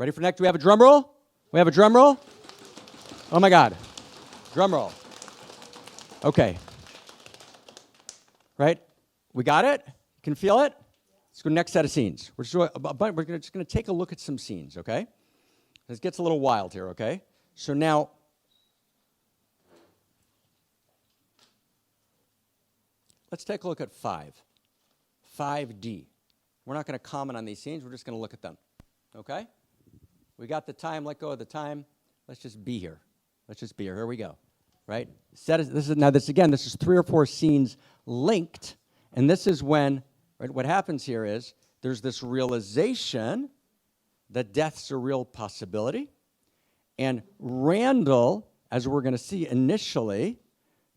Ready for next? Do we have a drum roll? We have a drum roll? Oh my God. Drum roll. Okay. Right? We got it? You can feel it? Let's go next set of scenes. We're just going to take a look at some scenes, okay? This gets a little wild here, okay? So now, let's take a look at 5D. We're not going to comment on these scenes. We're just going to look at them, okay? We got the time. Let go of the time. Let's just be here. Let's just be here. Here we go, right? This is 3 or 4 scenes linked, and this is when, right, what happens here is there's this realization that death's a real possibility, and Randall, as we're going to see initially,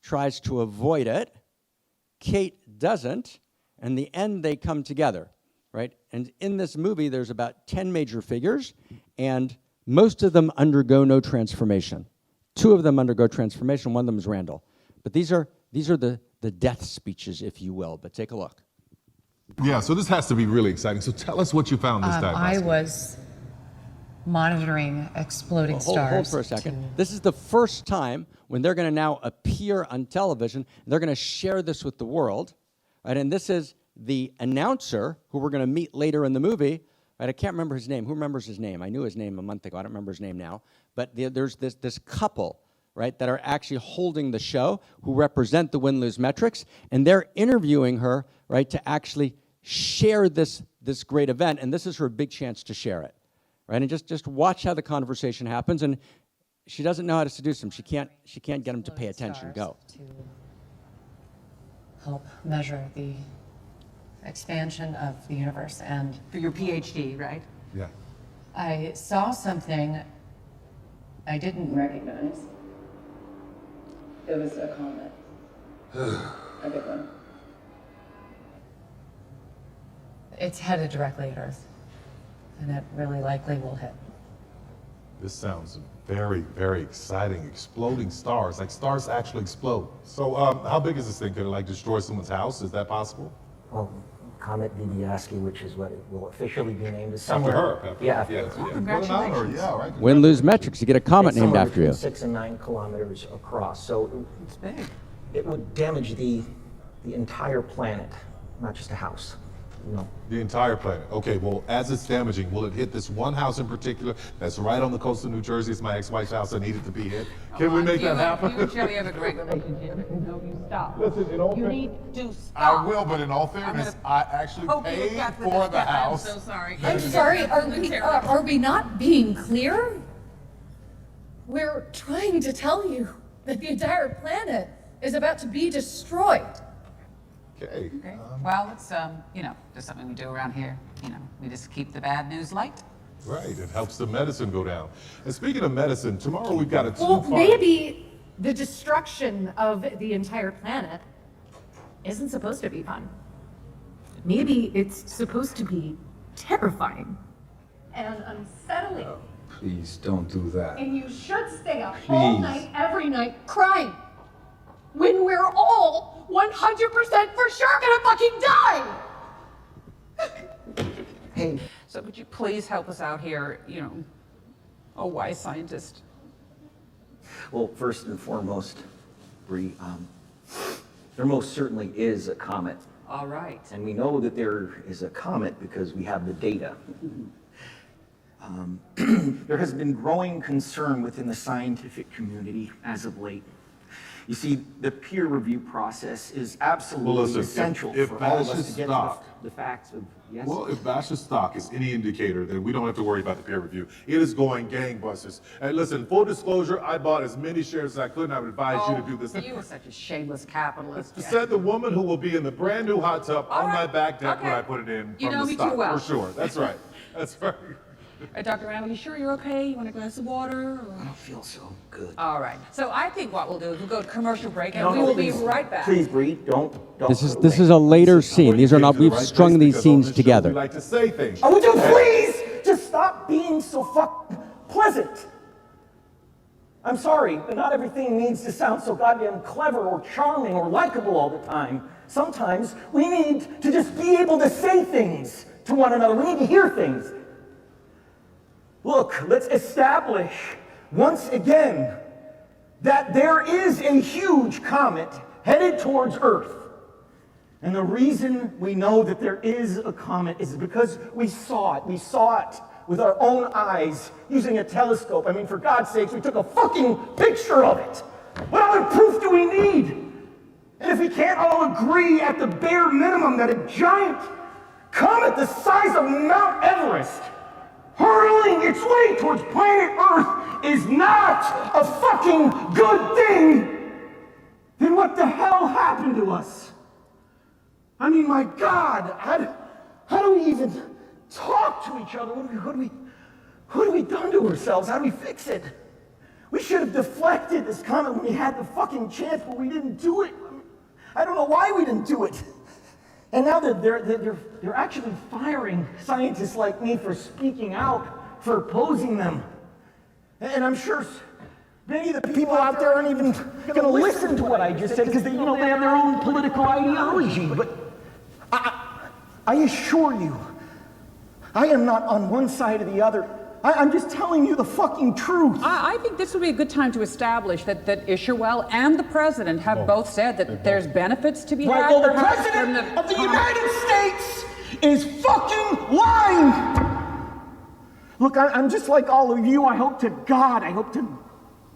tries to avoid it. Kate doesn't, and in the end they come together, right? And in this movie, there's about 10 major figures, and most of them undergo no transformation. 2 of them undergo transformation. 1 of them is Randall. But these are the death speeches, if you will. But take a look. Yeah, so this has to be really exciting. So tell us what you found this time. I was monitoring exploding stars. Hold for a second. This is the first time when they're going to now appear on television. They're going to share this with the world, right? And this is the announcer who we're going to meet later in the movie. Right? I can't remember his name. Who remembers his name? I knew his name a month ago. I don't remember his name now. But there's this couple, right, that are actually holding the show who represent the win-lose metrics, and they're interviewing her, right, to actually share this great event, and this is her big chance to share it, right? And just watch how the conversation happens, and she doesn't know how to seduce him. She can't get him to pay attention. Go. To help measure the expansion of the universe, and For your PhD, right? Yeah. I saw something I didn't recognize. It was a comet. A big one. It's headed directly at Earth, and it really likely will hit. This sounds very, very exciting. Exploding stars, like stars actually explode. So how big is this thing? Could it like destroy someone's house? Is that possible? Well, Comet 𝗣𝗿𝗁, which is what it will officially be named, is After somewhere. her. Yeah, after her. Congratulations. Yeah, right. Win-lose metrics. You get a comet It's named somewhere after you. between 6 and 9 kilometers across. So It's big. it would damage the entire planet, not just a house. You know. The entire planet. Okay, well, as it's damaging, will it hit this one house in particular that's right on the coast of New Jersey? It's my ex-wife's house. I need it to be hit. Can we make that happen? You and Shelly have a great relationship. No, you stop. Listen, in all You fairness, need to stop. I will, but in all fairness, I actually paid for the house. I'm so sorry. I'm sorry, are we not being clear? We're trying to tell you that the entire planet is about to be destroyed. Okay. Okay. Well, it's just something we do around here. We just keep the bad news light. Right, it helps the medicine go down. And speaking of medicine, tomorrow we've got a Well, two-part... maybe the destruction of the entire planet isn't supposed to be fun. Maybe it's supposed to be terrifying and unsettling. Please don't do that. And you should stay up all Please. night, every night, crying. When we're all 100% for sure gonna fucking die! Hey, So could you please help us out here, a wise scientist? well, first and foremost, Bree, there most certainly is a comet. All right. And we know that there is a comet because we have the data. There has been growing concern within the scientific community as of late. You see, the peer review process is absolutely Well, listen, essential if for all of Bash's us to get stock- to the facts of, yes? Well, if Bash's stock is any indicator, then we don't have to worry about the peer review. It is going gangbusters. And listen, full disclosure, I bought as many shares as I could, and I would advise you to do this. You are such a shameless capitalist. Jack. Said the woman who will be in the brand new hot tub All on my right, back deck when okay. I put it in You from know the me too stock. well. For sure. That's right. That's right. All right, Dr. Randall, you sure you're okay? You want a glass of water? I don't feel so good. All right. So I think what we'll do is we'll go to commercial break, and we will be right back. Please, Bree, don't. This go is away. a later scene. These are not. Came to the We've right strung place these because on scenes this show, together. We like to say things. Oh, would you please just stop being so pleasant? I'm sorry, but not everything needs to sound so goddamn clever or charming or likable all the time. Sometimes we need to just be able to say things to one another. We need to hear things. Look, let's establish once again that there is a huge comet headed towards Earth. And the reason we know that there is a comet is because we saw it. We saw it with our own eyes using a telescope. I mean, for God's sakes, we took a fucking picture of it. What other proof do we need? And if we can't all agree at the bare minimum that a giant comet the size of Mount Everest hurling its way towards planet Earth is not a fucking good thing, then what the hell happened to us? I mean, my God, how do we even talk to each other? What have we done to ourselves? How do we fix it? We should have deflected this comet when we had the fucking chance, but we didn't do it. I don't know why we didn't do it. And now they're actually firing scientists like me for speaking out, for opposing them. And I'm sure many of the people out there aren't even going to listen to what I just said because they have their own political ideology. But I assure you, I am not on one side or the other. I'm just telling you the fucking truth. I think this would be a good time to establish that 𝗟cie and the president have both said that there's benefits to be had. Well, the president of the United States is fucking lying. Look, I'm just like all of you. I hope to God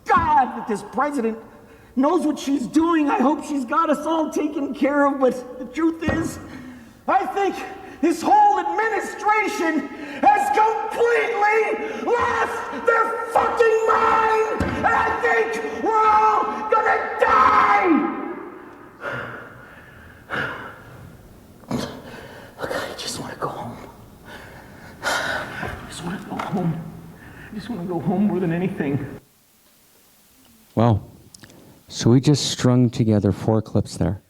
that this president knows what she's doing. I hope she's got us all taken care of. But the truth is, I think this whole administration has completely lost their fucking mind! And I think we're all gonna die! Look, I just want to go home. I just want to go home. I just want to go home more than anything. Well, so we just strung together 4 clips there.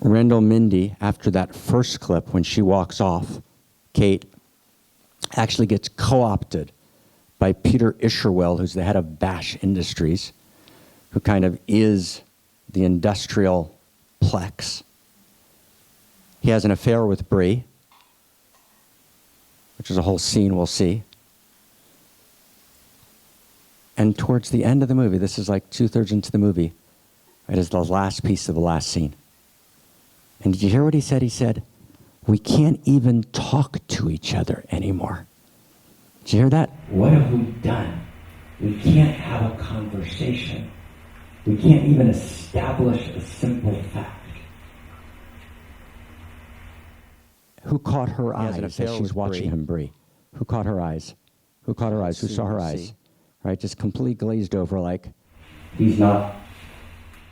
Randall Mindy, after that first clip, when she walks off, Kate actually gets co-opted by Peter 𝗟cie, who's the head of Bash Industries, who kind of is the industrial plex. He has an affair with 𝗏𝗏, which is a whole scene we'll see. And towards the end of the movie, this is like 2/3 into the movie, it is the last piece of the last scene. And did you hear what he said? He said, we can't even talk to each other anymore. Did you hear that? What have we done? We can't have a conversation. We can't even establish a simple fact. Who caught her eyes as she's watching him 𝗏𝗏? Who caught her eyes? Who caught her eyes? Who saw her eyes? Right, just completely glazed over like, he's not.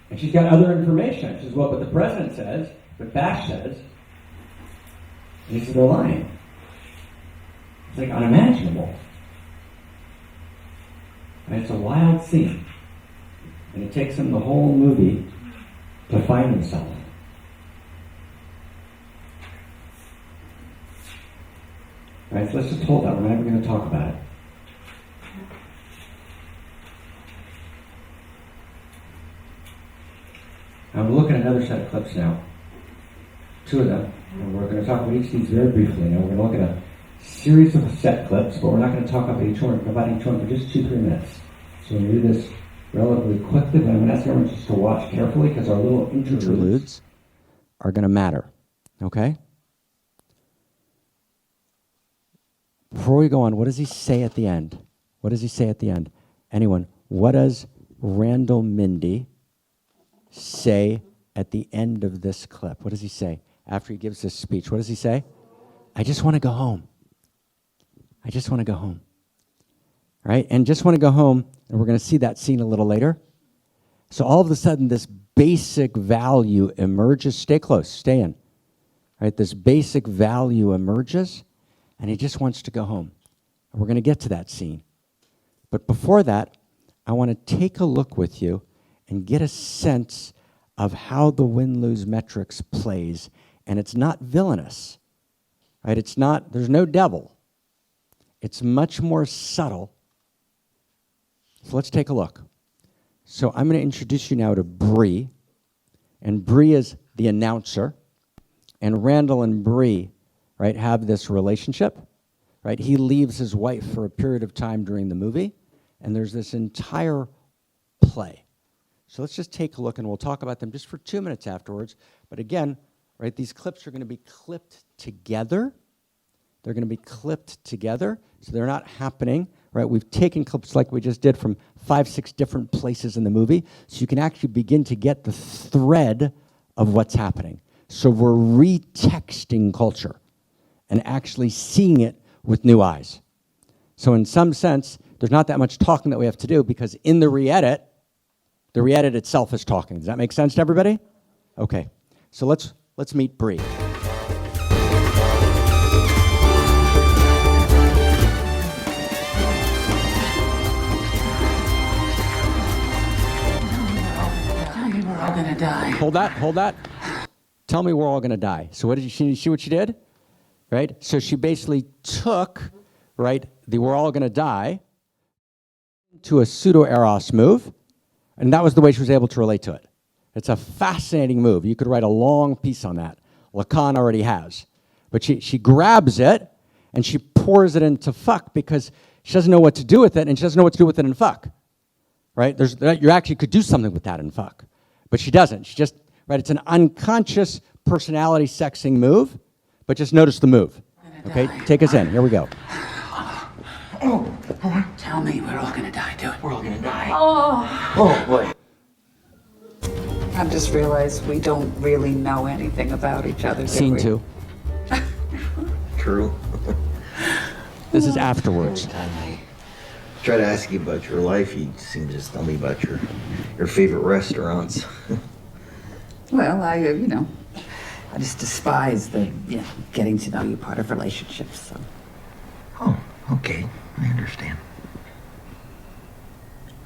And she's got other information. She's what the president says, what Bash says. And he says, they're lying. It's like unimaginable. And it's a wild scene. And it takes him the whole movie to find himself. Right, so let's just hold that. We're never going to talk about it. I'm looking at another set of clips now. 2 of them. And we're going to talk about each of these very briefly. Now we're going to look at a series of set clips, but we're not going to talk about each one for just 2-3 minutes. So we're going to do this relatively quickly, but I'm going to ask everyone just to watch carefully because our little interludes are going to matter. Okay? Before we go on, what does he say at the end? What does he say at the end? Anyone? What does Randall Mindy say at the end of this clip? What does he say after he gives this speech? What does he say? I just want to go home. I just want to go home. Right? And just want to go home, and we're going to see that scene a little later. So all of a sudden, this basic value emerges. Stay close. Stay in. Right? This basic value emerges, and he just wants to go home. And we're going to get to that scene. But before that, I want to take a look with you and get a sense of how the win-lose metrics plays. And it's not villainous, right? It's not, there's no devil. It's much more subtle. So let's take a look. So I'm going to introduce you now to 𝗏𝗏, and 𝗏𝗏 is the announcer, and Randall and 𝗏𝗏 right, have this relationship, right? He leaves his wife for a period of time during the movie, and there's this entire play. So let's just take a look, and we'll talk about them just for 2 minutes afterwards. But again, right, these clips are going to be clipped together. They're going to be clipped together, so they're not happening, right? We've taken clips like we just did from 5, 6 different places in the movie, so you can actually begin to get the thread of what's happening. So we're retexting culture and actually seeing it with new eyes. So in some sense, there's not that much talking that we have to do, because in the re-edit itself is talking. Does that make sense to everybody? Okay, so let's meet 𝗶𝗿. We're all gonna die. Hold that. Tell me we're all gonna die. So what did you see what she did? Right? So she basically took, right, the we're all gonna die to a pseudo-Eros move, and that was the way she was able to relate to it. It's a fascinating move. You could write a long piece on that. Lacan already has. But she grabs it, and she pours it into fuck, because she doesn't know what to do with it, and she doesn't know what to do with it in fuck. Right? You actually could do something with that in fuck. But she doesn't. She just, right, it's an unconscious personality sexing move, but just notice the move. Okay, take us in. Here we go. Tell me we're all gonna die. Do it. We're all gonna die. Oh, Boy. I've just realized we don't really know anything about each other. Scene 2. True. This is afterwards. Time I try to ask you about your life, you seem to just tell me about your favorite restaurants. Well, I just despise the getting to know you part of relationships. So. Oh, okay. I understand.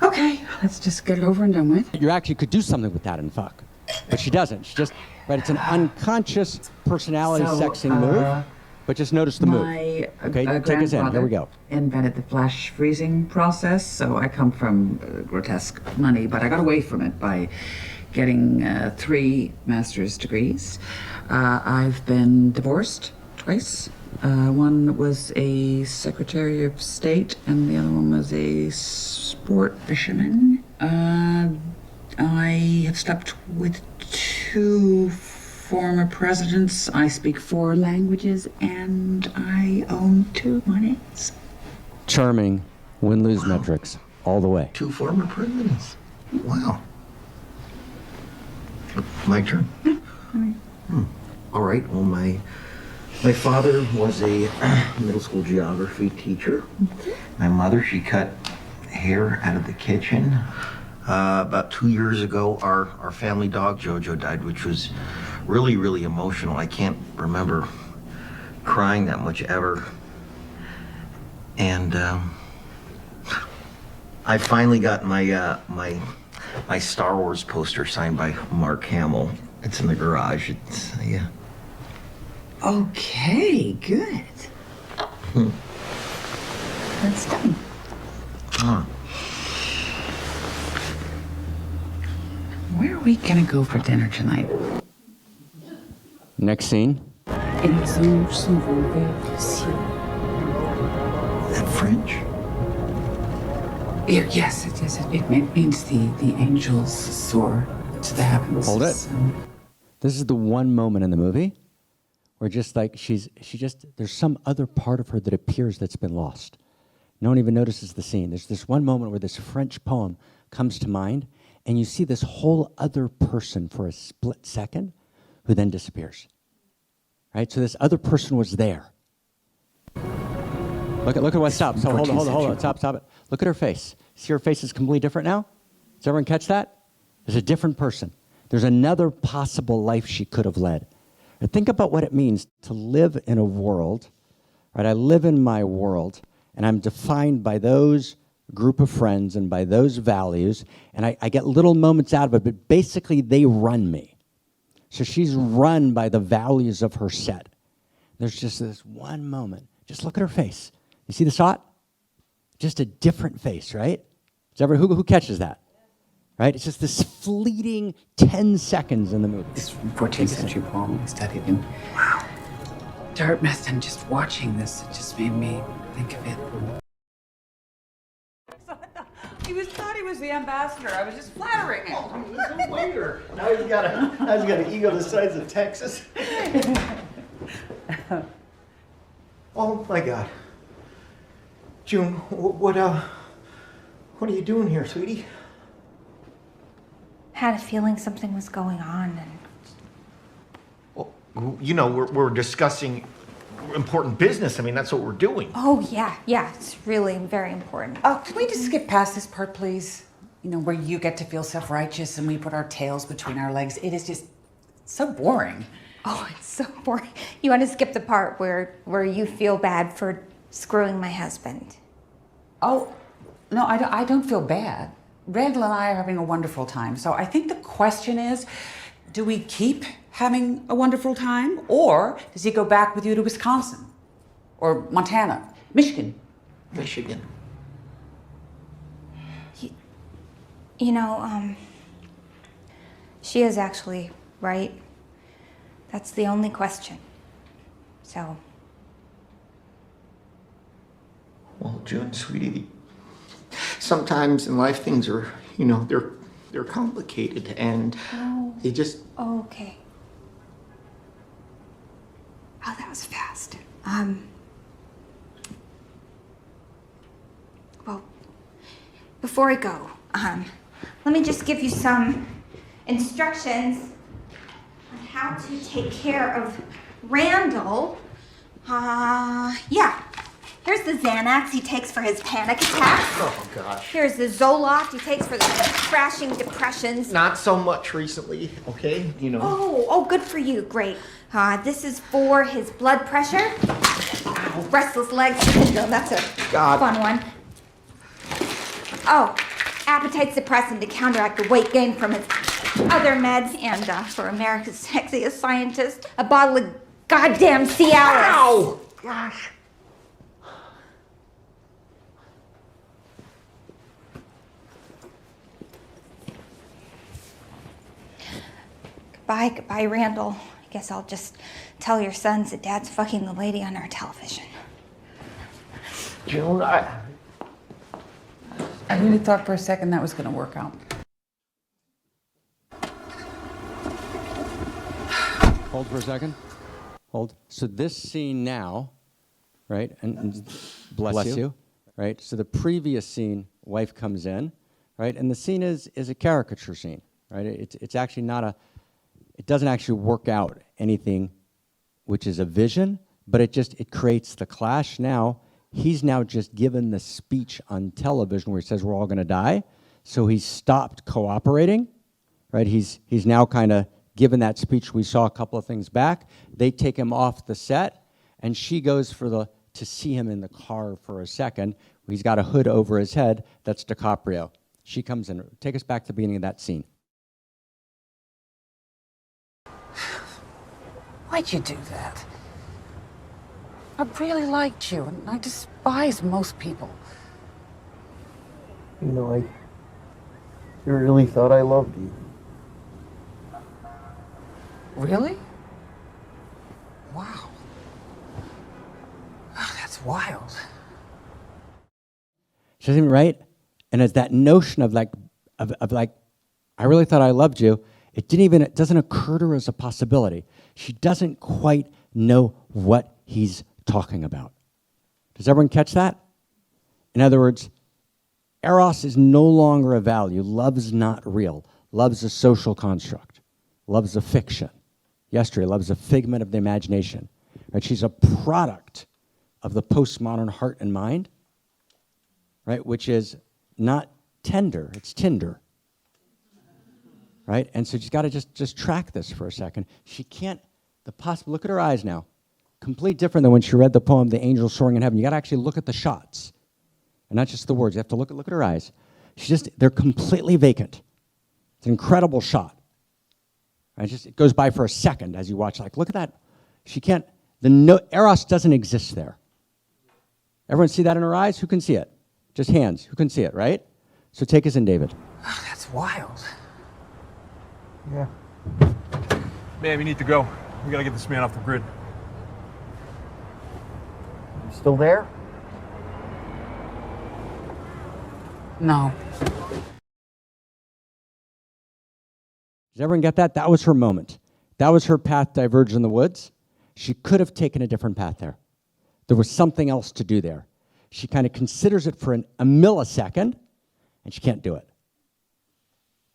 Okay, let's just get it over and done with. You actually could do something with that in fuck, but she doesn't. She just, right, it's an unconscious personality sexing move, but just notice the move. My Okay, take us in. Here we go. Invented the flash freezing process, so I come from grotesque money, but I got away from it by getting 3 master's degrees. I've been divorced twice. One was a Secretary of State, and the other one was a sport fisherman. I have slept with 2 former presidents. I speak 4 languages, and I own 2 monies. Charming win-lose metrics all the way. 2 former presidents. Wow. My turn. All right. Well, my father was a middle school geography teacher. My mother, she cut hair out of the kitchen. About 2 years ago, our family dog Jojo died, which was really, really emotional. I can't remember crying that much ever. And I finally got my Star Wars poster signed by Mark Hamill. It's in the garage. It's yeah. Okay, good. That's done. Where are we gonna go for dinner tonight? Next scene. Eros and Digital That French? Yes, it is. It means the angels soar to the heavens. Hold it. This is the one moment in the movie where just like there's some other part of her that appears that's been lost. No one even notices the scene. There's this one moment where this French poem comes to mind, and you see this whole other person for a split second who then disappears. Right? So this other person was there. Look at what stops. So hold on. Stop it. Look at her face. See her face is completely different now? Does everyone catch that? There's a different person. There's another possible life she could have led. And think about what it means to live in a world, right? I live in my world, and I'm defined by those group of friends and by those values, and I get little moments out of it, but basically they run me. So she's run by the values of her set. There's just this one moment. Just look at her face. You see the shot? Just a different face, right? Who catches that? Right? It's just this fleeting 10 seconds in the movie. This 14th century poem, I studied him. Wow. Dartmouth, and just watching this, it just made me think of it. He thought he was the ambassador. I was just flattering him. Oh, he was a waiter. Now he's got an ego the size of Texas. Oh my God. June, what are you doing here, sweetie? Had a feeling something was going on, and Well, you know, we're discussing important business. I mean, that's what we're doing. oh yeah, it's really very important. Oh, can we just skip past this part, please? You know, where you get to feel self-righteous and we put our tails between our legs. It is just so boring. Oh, it's so boring. You want to skip the part where you feel bad for screwing my husband? Oh, no, I don't feel bad. Randall and I are having a wonderful time. So I think the question is, do we keep having a wonderful time, or does he go back with you to Wisconsin or Montana, Michigan? Michigan. You know, she is actually right. That's the only question. So, Well, June, sweetie, sometimes in life things are, you know, they're complicated and they just... okay. Oh, that was fast. Well, before I go, let me just give you some instructions on how to take care of Randall. Yeah. Here's the Xanax he takes for his panic attacks. Oh, gosh. Here's the Zoloft he takes for the crashing depressions. Not so much recently, okay? You know. Oh, good for you. Great. This is for his blood pressure. Ow, restless leg syndrome. That's a fun one. Oh, appetite suppressant to counteract the weight gain from his other meds. And for America's sexiest scientist, a bottle of goddamn Cialis. Ow! Gosh. Goodbye, Randall. I guess I'll just tell your sons that Dad's fucking the lady on our television. June, I really thought for a second that was going to work out. Hold for a second. Hold. So this scene now, right, and bless you, right? So the previous scene, wife comes in, right, and the scene is a caricature scene, right? It's actually not a... It doesn't actually work out anything which is a vision, but it creates the clash. Now, he's now just given the speech on television where he says we're all going to die. So he's stopped cooperating, right? He's now kind of given that speech. We saw a couple of things back. They take him off the set, and she goes to see him in the car for a second. He's got a hood over his head. That's 𝗟𝗏. She comes in. Take us back to the beginning of that scene. Why'd you do that? I really liked you, and I despise most people. You know, I really thought I loved you. Really? Wow. Oh, that's wild. She doesn't even, right? And it's that notion of like, I really thought I loved you. It doesn't occur to her as a possibility. She doesn't quite know what he's talking about. Does everyone catch that? In other words, Eros is no longer a value. Love's not real. Love's a social construct. Love's a fiction. Yesterday, love's a figment of the imagination. Right? She's a product of the postmodern heart and mind, right? Which is not tender, it's Tinder. Right? And so she's got to just track this for a second. She can't, look at her eyes now. Complete different than when she read the poem, The Angel Soaring in Heaven. You got to actually look at the shots. And not just the words. You have to look at her eyes. They're completely vacant. It's an incredible shot. Right? It goes by for a second as you watch, like, look at that. She can't, Eros doesn't exist there. Everyone see that in her eyes? Who can see it? Just hands. Who can see it, right? So take us in, David. Oh, that's wild. Yeah. Man, we need to go. We gotta get this man off the grid. Still there? No. Does everyone get that? That was her moment. That was her path diverged in the woods. She could have taken a different path there. There was something else to do there. She kind of considers it for a millisecond, and she can't do it.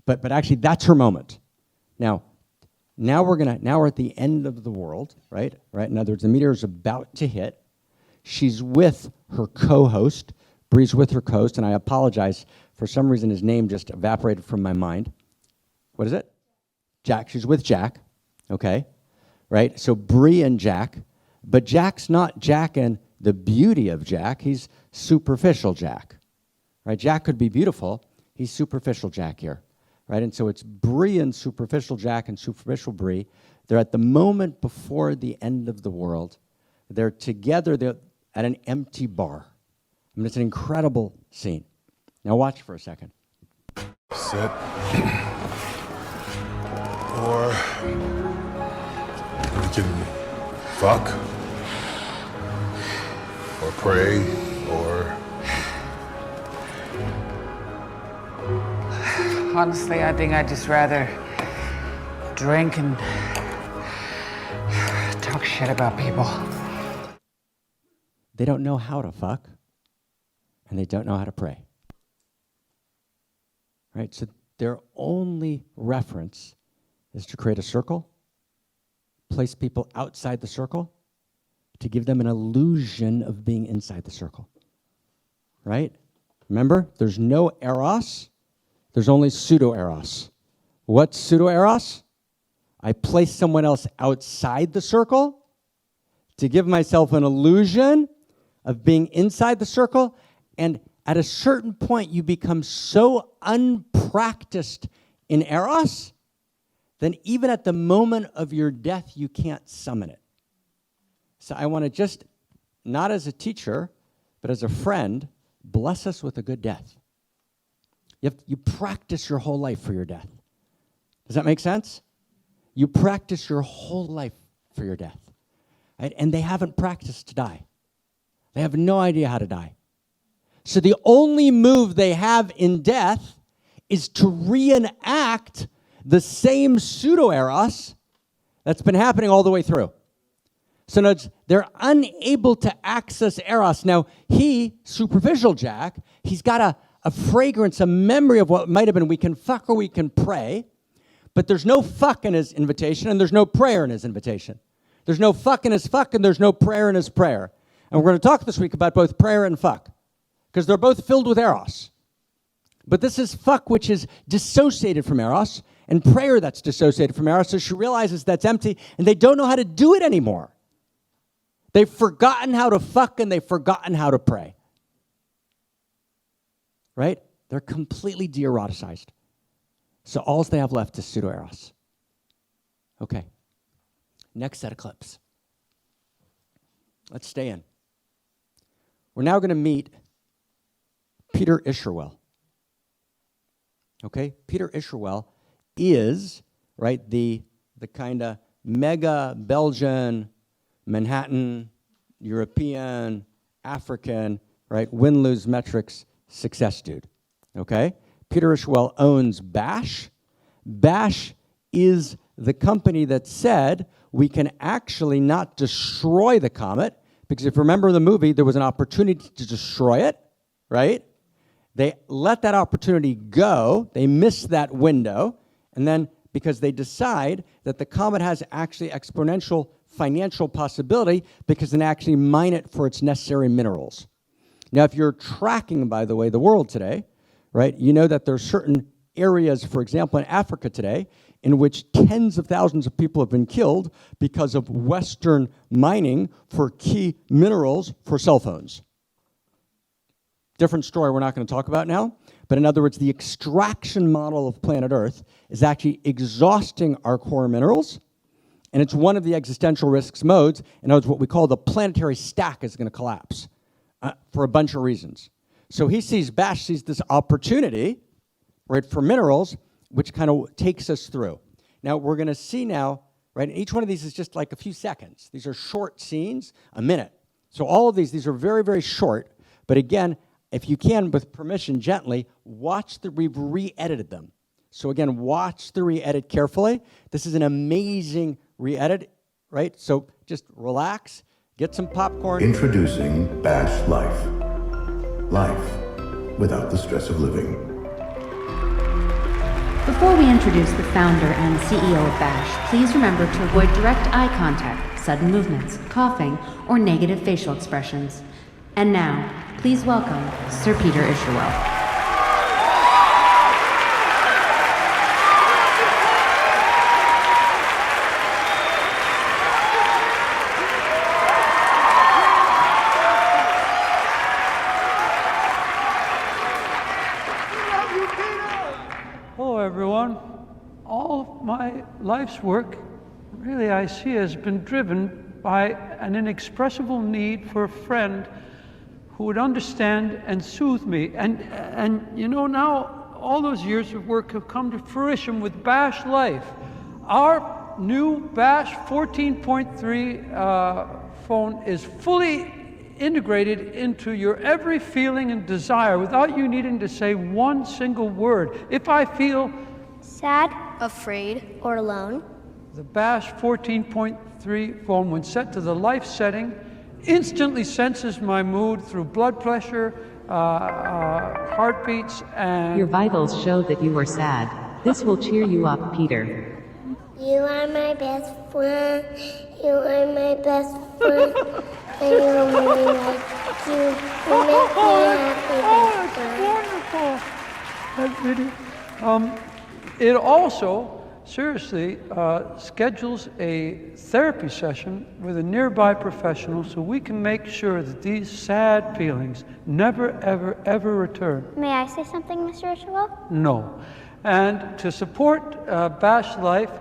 But actually, that's her moment. Now we're at the end of the world, right? In other words, the meteor is about to hit. She's with her co-host. Bree's with her co-host, and I apologize. For some reason, his name just evaporated from my mind. What is it? Jack. She's with Jack, okay? Right? So Bree and Jack. But Jack's not Jack and the beauty of Jack. He's superficial Jack, right? Jack could be beautiful. He's superficial Jack here, right? And so it's Bree and superficial Jack and superficial Bree. They're at the moment before the end of the world. They're together. They're at an empty bar. I mean, it's an incredible scene. Now watch for a second. Sit. Or we can fuck. Or pray. Or... Honestly, I think I'd just rather drink and talk shit about people. They don't know how to fuck, and they don't know how to pray. Right? So their only reference is to create a circle, place people outside the circle, to give them an illusion of being inside the circle. Right? Remember, there's no eros, there's only pseudo-eros. What's pseudo-eros? I place someone else outside the circle to give myself an illusion of being inside the circle, and at a certain point you become so unpracticed in eros, then even at the moment of your death you can't summon it. So I want to just, not as a teacher, but as a friend, bless us with a good death. You practice your whole life for your death. Does that make sense? You practice your whole life for your death. Right? And they haven't practiced to die. They have no idea how to die. So the only move they have in death is to reenact the same pseudo-eros that's been happening all the way through. So notice, they're unable to access eros. Now, superficial Jack, he's got a fragrance, a memory of what might have been. We can fuck or we can pray, but there's no fuck in his invitation, and there's no prayer in his invitation. There's no fuck in his fuck, and there's no prayer in his prayer. And we're going to talk this week about both prayer and fuck, because they're both filled with eros. But this is fuck, which is dissociated from eros, and prayer that's dissociated from eros, so she realizes that's empty, and they don't know how to do it anymore. They've forgotten how to fuck, and they've forgotten how to pray. Right? They're completely de-eroticized. So all they have left is pseudo-eros. Okay. Next set of clips. Let's stay in. We're now going to meet 𝗵𝗿𝘁. Okay? 𝗵𝗿𝘁 is, right, the kind of mega Belgian, Manhattan, European, African, right, win-lose metrics success dude. Okay? 𝗵𝗿𝘁 owns 𝗏𝗏. 𝗏𝗏 is the company that said we can actually not destroy the comet, because if you remember the movie, there was an opportunity to destroy it, right? They let that opportunity go. They missed that window. And then because they decide that the comet has actually exponential financial possibility because they actually mine it for its necessary minerals. Now, if you're tracking, by the way, the world today, right, you know that there are certain areas, for example, in Africa today, in which tens of thousands of people have been killed because of Western mining for key minerals for cell phones. Different story we're not going to talk about now, but in other words, the extraction model of planet Earth is actually exhausting our core minerals, and it's one of the existential risks modes. In other words, what we call the planetary stack is going to collapse for a bunch of reasons. So 𝗏𝗏 sees this opportunity, right, for minerals, which kind of takes us through. Now, we're going to see now, right, and each one of these is just like a few seconds. These are short scenes, a minute. So all of these are very, very short, but again, if you can, with permission, gently, watch we've re-edited them. So again, watch the re-edit carefully. This is an amazing re-edit, right? So just relax, get some popcorn. Introducing 𝗏𝗏 Life. Life without the stress of living. Before we introduce the founder and CEO of 𝗏𝗏, please remember to avoid direct eye contact, sudden movements, coughing, or negative facial expressions. And now, please welcome 𝗟cie ihe''𝘁. Hello, everyone. All of my life's work, really, I see, has been driven by an inexpressible need for a friend who would understand and soothe me. And you know, now all those years of work have come to fruition with 𝗏𝗏 Life. Our new 𝗏𝗏 14.3 phone is fully integrated into your every feeling and desire without you needing to say one single word. If I feel sad, afraid, or alone, the 𝗏𝗏 14.3 phone, when set to the life setting, instantly senses my mood through blood pressure, heartbeats, and... Your vitals show that you are sad. This will cheer you up, Peter. you are my best friend. You are my best friend. And you really like you. You make me happy, best friend. That video. It also, seriously, schedules a therapy session with a nearby professional so we can make sure that these sad feelings never, ever, ever return. May I say something, Mr. 𝗟𝘁? No. And to support 𝗏𝗏 Life,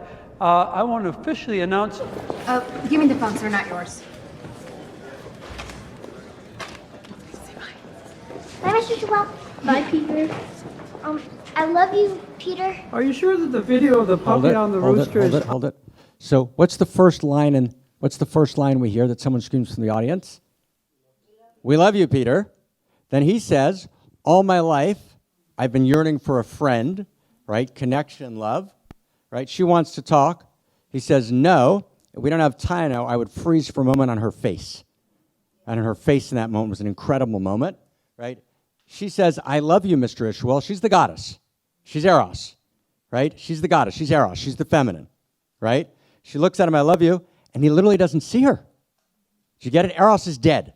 I want to officially announce... Give me the phone, sir, not yours. Bye, Mr. 𝗟𝘁. Bye, Peter. I love you, Peter. Are you sure that the video of the puppy on the rooster is... Hold it. So what's the first line we hear that someone screams from the audience? We love you, Peter. Then he says, all my life, I've been yearning for a friend, right? Connection, love, right? She wants to talk. He says, no, we don't have time now. I would freeze for a moment on her face. And her face in that moment was an incredible moment, right? She says, I love you, Mr. 𝗟𝘁. She's the goddess. She's Eros, right? She's the goddess. She's Eros. She's the feminine, right? She looks at him, I love you, and he literally doesn't see her. Do you get it? Eros is dead. Do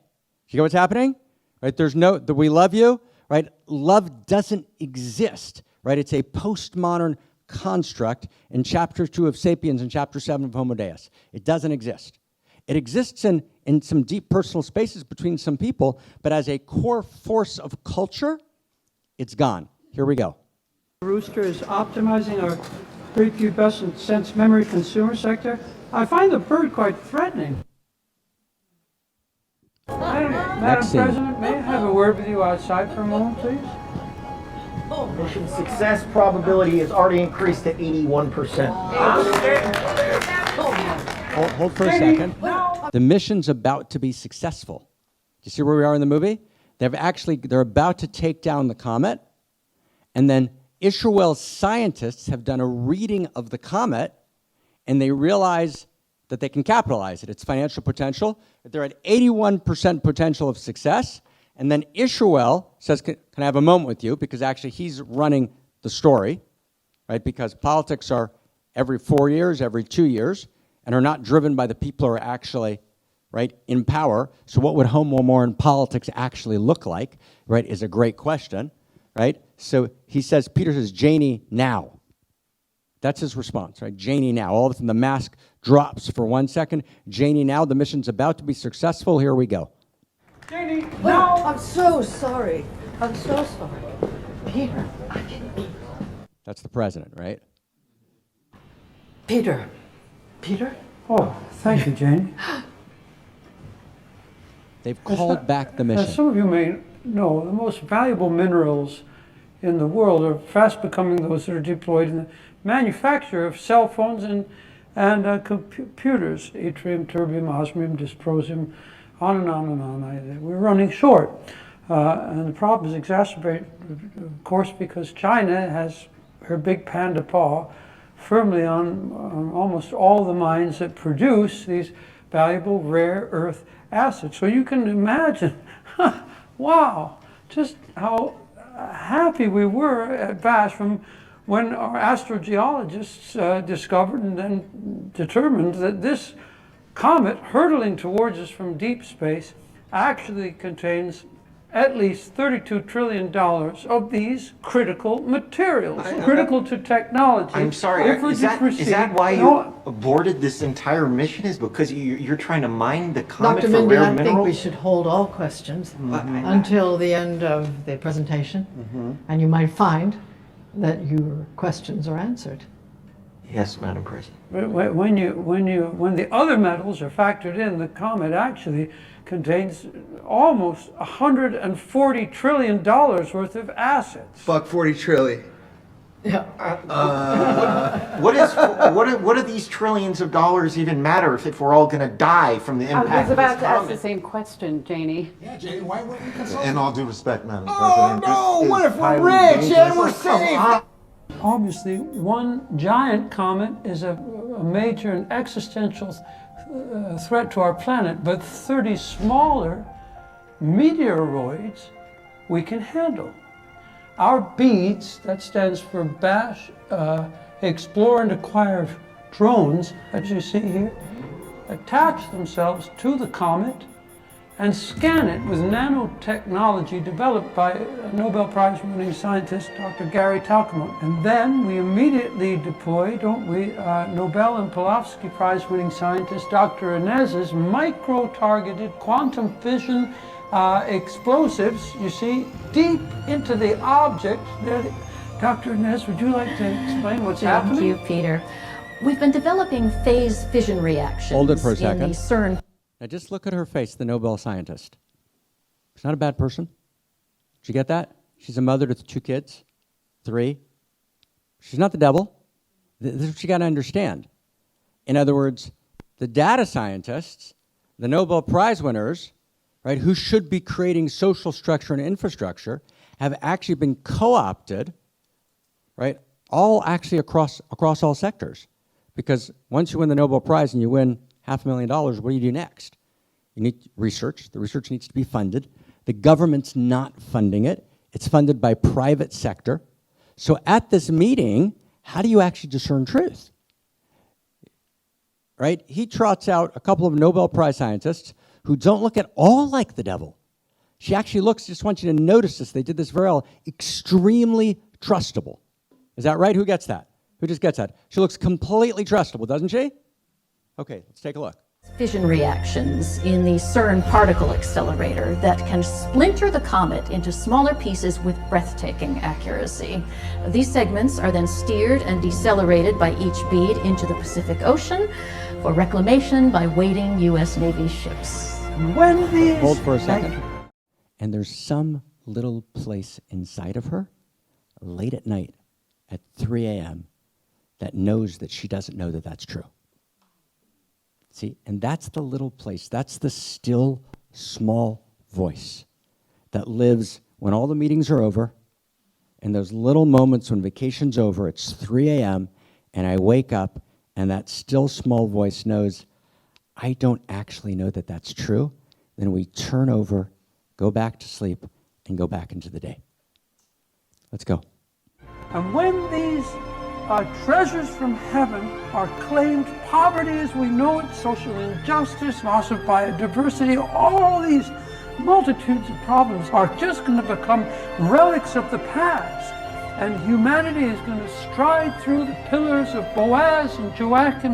you get what's happening? Right? There's no, the we love you, right? Love doesn't exist, right? It's a postmodern construct in chapter 2 of 𝗟piens and chapter 7 of Homo Deus. It doesn't exist. It exists in some deep personal spaces between some people, but as a core force of culture, it's gone. Here we go. The rooster is optimizing our prepubescent sense memory consumer sector. I find the bird quite threatening. Madam President, may I have a word with you outside for a moment, please? Mission success probability has already increased to 81%. Hold for a second. The mission's about to be successful. Do you see where we are in the movie? They're about to take down the comet, and then 𝗟𝘁's scientists have done a reading of the comet, and they realize that they can capitalize it. Its financial potential. They're at 81% potential of success, and then 𝗟𝘁 says, can I have a moment with you? Because actually he's running the story, right? Because politics are every 4 years, every 2 years, and are not driven by the people who are actually, right, in power. So what would Homo in politics actually look like, right, is a great question, right? So he says, Peter says, 𝗟𝗍 now. That's his response, right? 𝗟𝗍 now. All of a sudden the mask drops for 1 second. 𝗟𝗍 now. The mission's about to be successful. Here we go. 𝗟𝗍 No, now. I'm so sorry. I'm so sorry. Peter, I can't. That's the president, right? Peter. Peter? Oh, thank you, 𝗟𝗍. They've called back the mission. As some of you may know, the most valuable minerals in the world are fast becoming those that are deployed in the manufacture of cell phones and computers. Yttrium, terbium, osmium, dysprosium, on and on and on. We're running short. And the problem is exacerbated, of course, because China has her big panda paw firmly on almost all the mines that produce these valuable rare earth acids. So you can imagine, wow, just how happy we were at 𝗏𝗏 from when our astrogeologists discovered and then determined that this comet hurtling towards us from deep space actually contains at least $32 trillion of these critical materials, critical to technology. I'm sorry, is that why you aborted this entire mission? Is because you're trying to mine the comet Dr. for Mindy, rare I minerals? think we should hold all questions until the end of the presentation, and you might find that your questions are answered. Yes, Madam President. When the other metals are factored in, the comet actually contains almost $140 trillion worth of assets. $140 trillion. Yeah. What do these trillions of dollars even matter if we're all going to die from the impact? I was about of to this ask comet? the same question, Janie. Yeah, Janie, why wouldn't we consult? In all due respect, Madam Oh President. no! this What is if we're highly rich and we're dangerous. Come safe? on. Obviously, one giant comet is a major and existential threat to our planet, but 30 smaller meteoroids we can handle. Our beads, that stands for 𝗏𝗏, explore and acquire drones, as you see here, attach themselves to the comet and scan it with nanotechnology developed by a Nobel Prize winning scientist, Dr. 𝗟𝗏𝗁. And then we immediately deploy, don't we, Nobel and 𝗏𝗏𝘁 Prize winning scientist, Dr. Inez's micro-targeted quantum fission explosives, you see, deep into the object. Dr. Inez, would you like to explain what's happening? Thank you, Peter. We've been developing phase fission reactions Hold it for a in second. the �CERN. Now just look at her face, the Nobel scientist. She's not a bad person. Did you get that? She's a mother to 2 kids, 3. She's not the devil. This is what you got to understand. In other words, the data scientists, the Nobel Prize winners, right, who should be creating social structure and infrastructure, have actually been co-opted, right, all actually across all sectors. Because once you win the Nobel Prize and you win $500,000, what do you do next? You need research. The research needs to be funded. The government's not funding it. It's funded by private sector. So at this meeting, how do you actually discern truth? Right? He trots out a couple of Nobel Prize scientists who don't look at all like the devil. She actually looks, just want you to notice this, they did this very well, extremely trustable. Is that right? Who gets that? Who just gets that? She looks completely trustable, doesn't she? Okay, let's take a look. Fission reactions in the �CERN particle accelerator that can splinter the comet into smaller pieces with breathtaking accuracy. These segments are then steered and decelerated by each bead into the Pacific Ocean for reclamation by waiting U.S. Navy ships. When these... Hold for a second. And there's some little place inside of her, late at night, at 3 a.m., that knows that she doesn't know that that's true. See, and that's the little place, that's the still, small voice that lives when all the meetings are over, and those little moments when vacation's over, it's 3 a.m., and I wake up, and that still, small voice knows, I don't actually know that that's true. Then we turn over, go back to sleep, and go back into the day. Let's go. And when these treasures from heaven are claimed, poverty as we know it, social injustice, loss of biodiversity, all these multitudes of problems are just going to become relics of the past. And humanity is going to stride through the pillars of Boaz and Joachim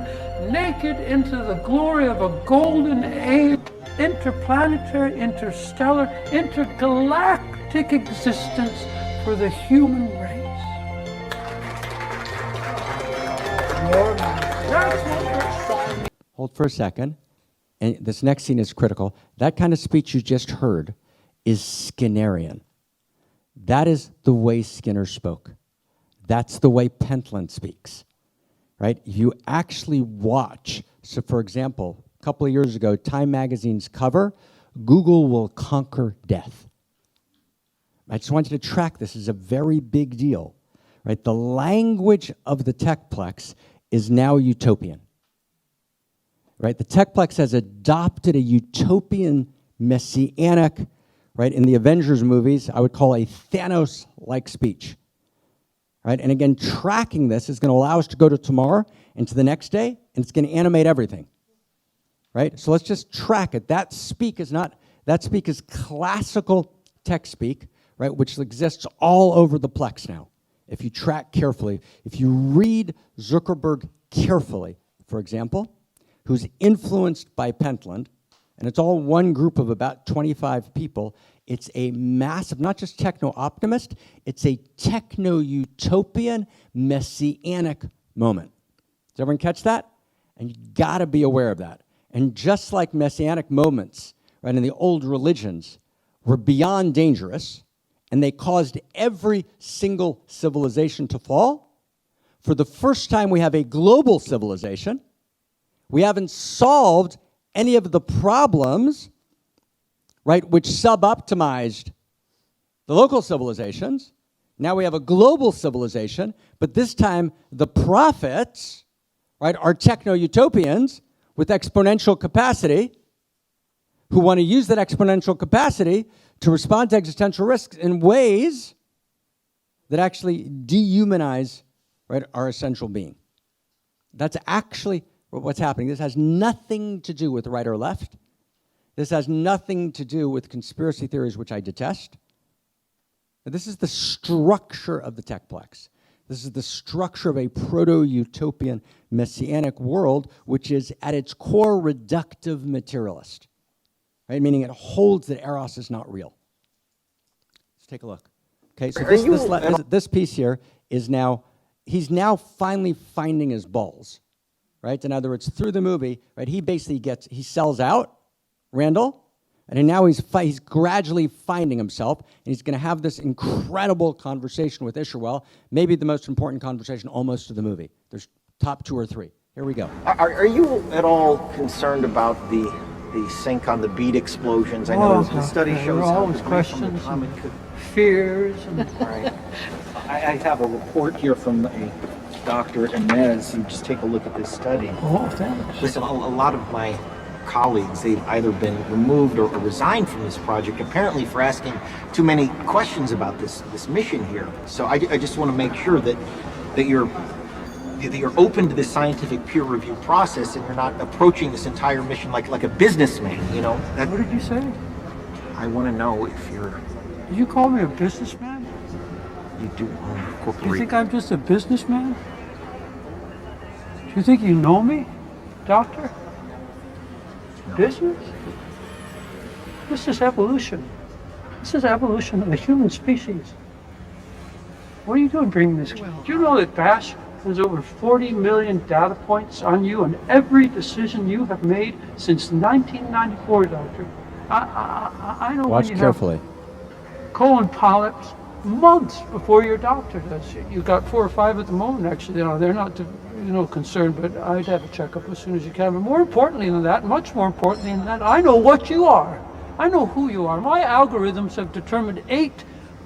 naked into the glory of a golden age, interplanetary, interstellar, intergalactic existence for the human race. Hold for a second. And this next scene is critical. That kind of speech you just heard is Skinnerian. That is the way Skinner spoke. That's the way Pentland speaks, right? You actually watch. So for example, a couple of years ago, Time magazine's cover Google will conquer death. I just want you to track this. This is a very big deal, right? The language of the techplex is now utopian, right? The techplex has adopted a utopian, messianic, right? In the Avengers movies, I would call a Thanos-like speech, right? And again, tracking this is going to allow us to go to tomorrow and to the next day, and it's going to animate everything, right? So let's just track it. That speak is classical tech speak, right, which exists all over the plex now. If you track carefully, if you read Zuckerberg carefully, for example, who's influenced by Pentland, and it's all one group of about 25 people, it's a massive, not just techno-optimist, it's a techno-utopian, messianic moment. Does everyone catch that? And you gotta be aware of that. And just like messianic moments, right, in the old religions were beyond dangerous, and they caused every single civilization to fall, for the first time we have a global civilization. We haven't solved any of the problems, right, which sub-optimized the local civilizations. Now we have a global civilization, but this time the prophets, right, are techno-utopians with exponential capacity who want to use that exponential capacity to respond to existential risks in ways that actually dehumanize, right, our essential being. That's actually what's happening. This has nothing to do with right or left. This has nothing to do with conspiracy theories, which I detest. This is the structure of the techplex. This is the structure of a proto-utopian messianic world, which is at its core reductive materialist. Right? Meaning it holds that Eros is not real. Let's take a look. Okay, so this piece here is now, he's now finally finding his balls. Right? In other words, through the movie, right, he sells out, Randall, and now he's gradually finding himself, and he's going to have this incredible conversation with 𝗟cie, maybe the most important conversation almost of the movie. There's top 2 or 3. Here we go. Are you at all concerned about the sync on the beat explosions? I know the study shows how always questions, fears. Right. I have a report here from a Dr. 𝗟cie. You just take a look at this study. Oh, thanks. Listen, a lot of my colleagues, they've either been removed or resigned from this project, apparently for asking too many questions about this mission here. So I just want to make sure that you're open to this scientific peer review process, and you're not approaching this entire mission like a businessman, you know? What did you say? I want to know if you're... Did you call me a businessman? You do own a corporation. Do you think I'm just a businessman? Do you think you know me, doctor? No. Business? This is evolution. This is evolution of the human species. What are you doing bringing this? Do you know that 𝗏𝗏 has over 40 million data points on you and every decision you have made since 1994, doctor? I know Watch when you carefully. have colon polyps months before your doctor does. You've got 4 or 5 at the moment, actually. They're not concerned, but I'd have a checkup as soon as you can. But more importantly than that, much more importantly than that, I know what you are. I know who you are. My algorithms have determined 8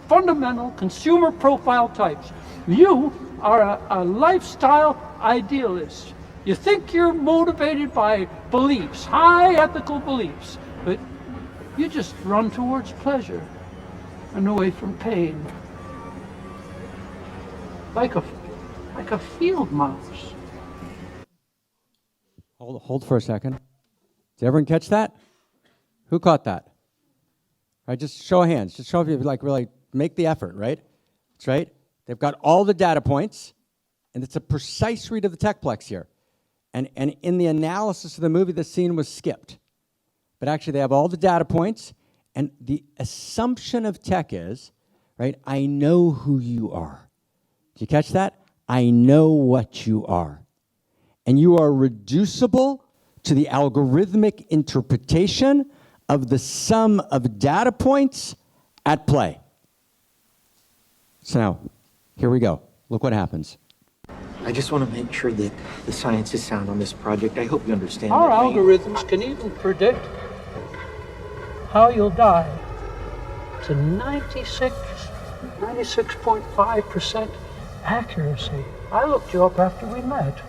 fundamental consumer profile types. You are a lifestyle idealist. You think you're motivated by beliefs, high ethical beliefs, but you just run towards pleasure and away from pain. Like a field mouse. Hold for a second. Did everyone catch that? Who caught that? Right, just show of hands. Just show if you really make the effort, right? That's right. They've got all the data points, and it's a precise read of the techplex here. And in the analysis of the movie, the scene was skipped. But actually, they have all the data points, and the assumption of tech is, right, I know who you are. Did you catch that? I know what you are. And you are reducible to the algorithmic interpretation of the sum of data points at play. So now, here we go. Look what happens. I just want to make sure that the science is sound on this project. I hope you understand. Our algorithms can even predict how you'll die to 96.5% accuracy. I looked you up after we met.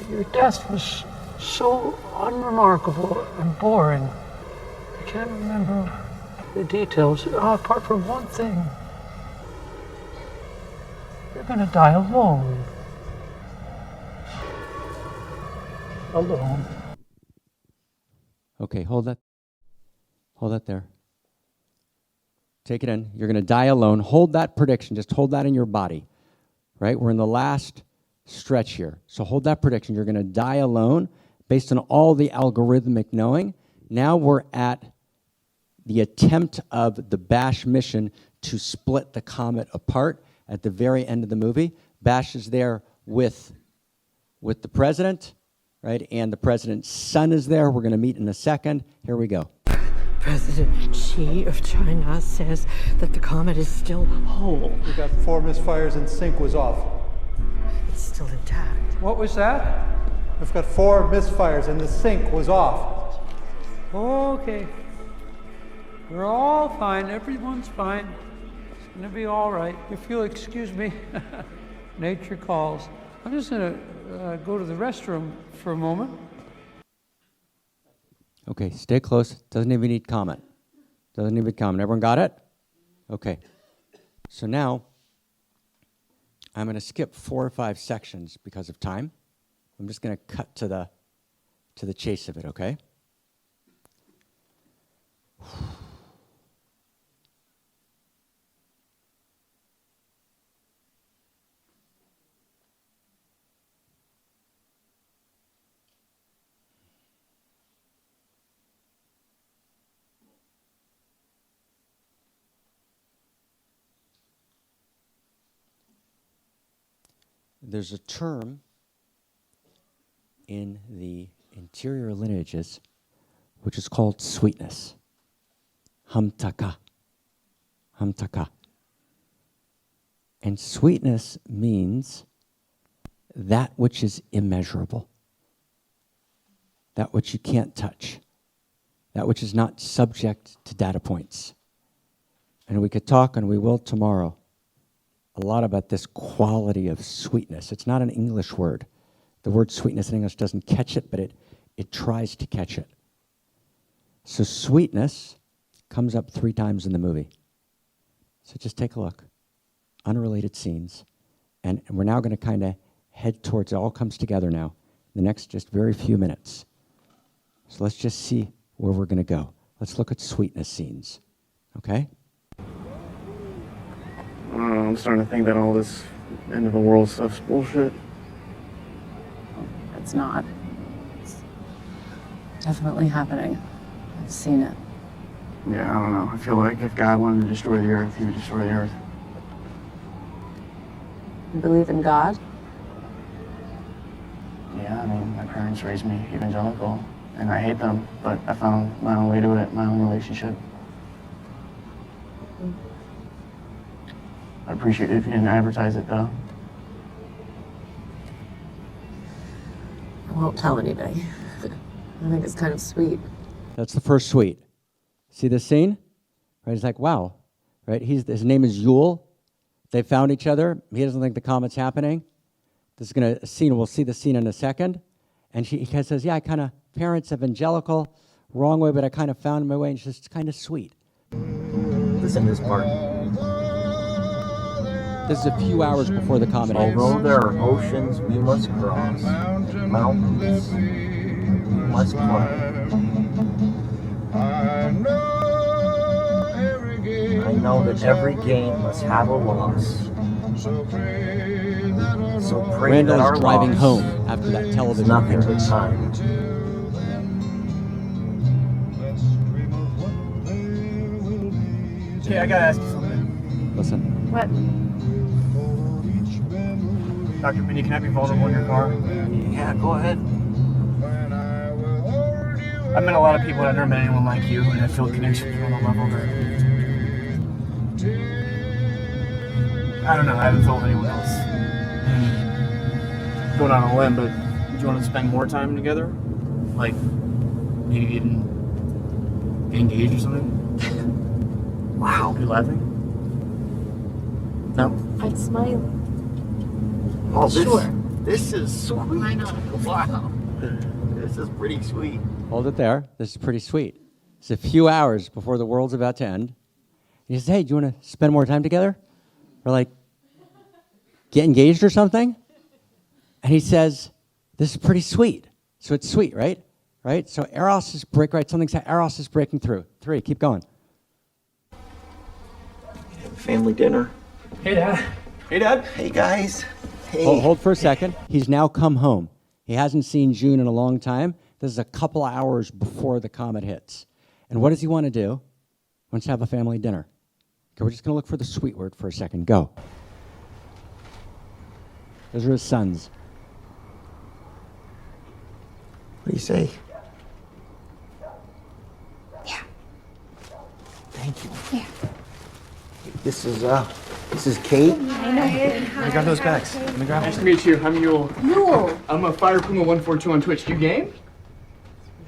Your death was so unremarkable and boring. I can't remember the details, apart from one thing. You're gonna die alone. Alone. Okay, hold that. Hold that there. Take it in. You're going to die alone. Hold that prediction. Just hold that in your body. Right? We're in the last stretch here. So hold that prediction. You're going to die alone based on all the algorithmic knowing. Now we're at the attempt of the 𝗏𝗃 mission to split the comet apart at the very end of the movie. 𝗏𝗃 is there with the president, right? And the president's son is there. We're going to meet in a second. Here we go. President Xi of China says that the comet is still whole. We got 4 misfires and sync was off. It's still intact. What was that? We've got 4 misfires and the sync was off. Okay. We're all fine. Everyone's fine. It's going to be all right. If you'll excuse me, nature calls. I'm just going to go to the restroom for a moment. Okay, stay close. Doesn't even need comment. Doesn't even comment. Everyone got it? Okay. So now, I'm going to skip 4 or 5 sections because of time. I'm just going to cut to the chase of it, okay? There's a term in the interior lineages which is called sweetness. 𝗗𝗵, 𝗗𝗵. And sweetness means that which is immeasurable, that which you can't touch, that which is not subject to data points. And we could talk, and we will tomorrow, a lot about this quality of sweetness. It's not an English word. The word sweetness in English doesn't catch it, but it tries to catch it. So sweetness comes up 3 times in the movie. So just take a look. Unrelated scenes. And we're now going to kind of head towards, it all comes together now, the next just very few minutes. So let's just see where we're going to go. Let's look at sweetness scenes. Okay? I'm starting to think that all this end of the world stuff's bullshit. It's not. It's definitely happening. I've seen it. Yeah, I don't know. I feel like if God wanted to destroy the earth, he would destroy the earth. You believe in God? Yeah, I mean, my parents raised me evangelical, and I hate them, but I found my own way to it, my own relationship. I'd appreciate it if you didn't advertise it, though. I won't tell anybody. I think it's kind of sweet. That's the first sweet. See this scene? Right? He's like, wow. Right? His name is 𝗟𝗄. They found each other. He doesn't think the comet's happening. This is going to scene. We'll see the scene in a second. And he kind of says, yeah, parents evangelical, wrong way, but I kind of found my way. And she's just kind of sweet. Listen to this part. This is a few hours before the comet ends. Although there are oceans we must cross, and mountains we must climb, I know that every gain must have a loss. So pray Randall that our is driving loss home after that is television nothing appearance. but time. Okay, I gotta ask you something. Listen. What? Dr. Minnie, can I be vulnerable in your car? Yeah, go ahead. I've met a lot of people, I've never met anyone like you, and I feel a connection to you on a level that... I don't know, I haven't told anyone else. And going on a limb, but do you want to spend more time together? Like, maybe even Get engaged or something? Wow. You laughing? No? I'm smiling. Oh, Sure. this is sweet. Why not? Wow. This is pretty sweet. Hold it there. This is pretty sweet. It's a few hours before the world's about to end. He says, hey, do you want to spend more time together? Or like, get engaged or something? And he says, this is pretty sweet. So it's sweet, right? Right? So Eros is Eros is breaking through. 3, keep going. Family dinner. Hey, Dad. Hey, Dad. Hey, guys. Hey. Hold for a second. He's now come home. He hasn't seen June in a long time. This is a couple hours before the comet hits. And what does he want to do? He wants to have a family dinner. Okay, we're just going to look for the sweet word for a second. Go. Those are his sons. What do you say? Yeah. Thank you. Yeah. This is Kate. I got those bags. Let me grab them. Nice to meet you. I'm Yule. Yule. I'm a 𝗲𝗵𝗴𝗴142 on Twitch. Do you game?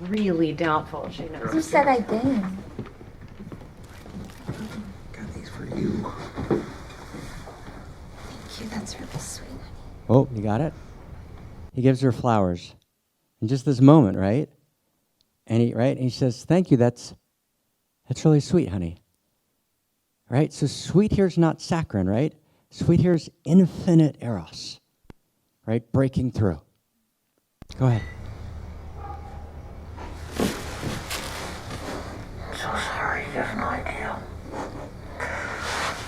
Really doubtful she knows. Who said I didn't? Got these for you. Thank you, that's really sweet. Oh, you got it? He gives her flowers. In just this moment, right? And he says, thank you, that's really sweet, honey. Right? So sweet here is not saccharine, right? Sweet here is infinite Eros, right? Breaking through. Go ahead. I'm so sorry. You have no idea.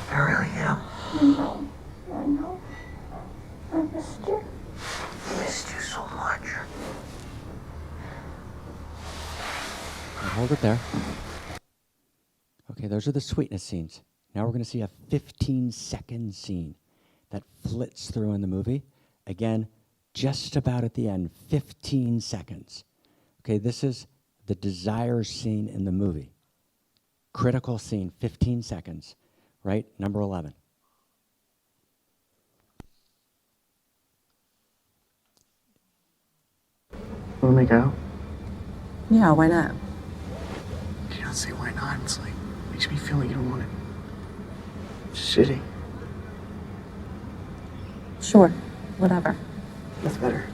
I really am. I know. I missed you. I missed you so much. Hold it there. Okay, those are the sweetness scenes. Now we're going to see a 15-second scene that flits through in the movie. Again, just about at the end, 15 seconds. Okay, this is the desire scene in the movie. Critical scene, 15 seconds, right? Number 11. Want to make out? Yeah, why not? You don't say why not. It's like, makes me feel like you don't want it. Shitty. Sure, whatever. That's better.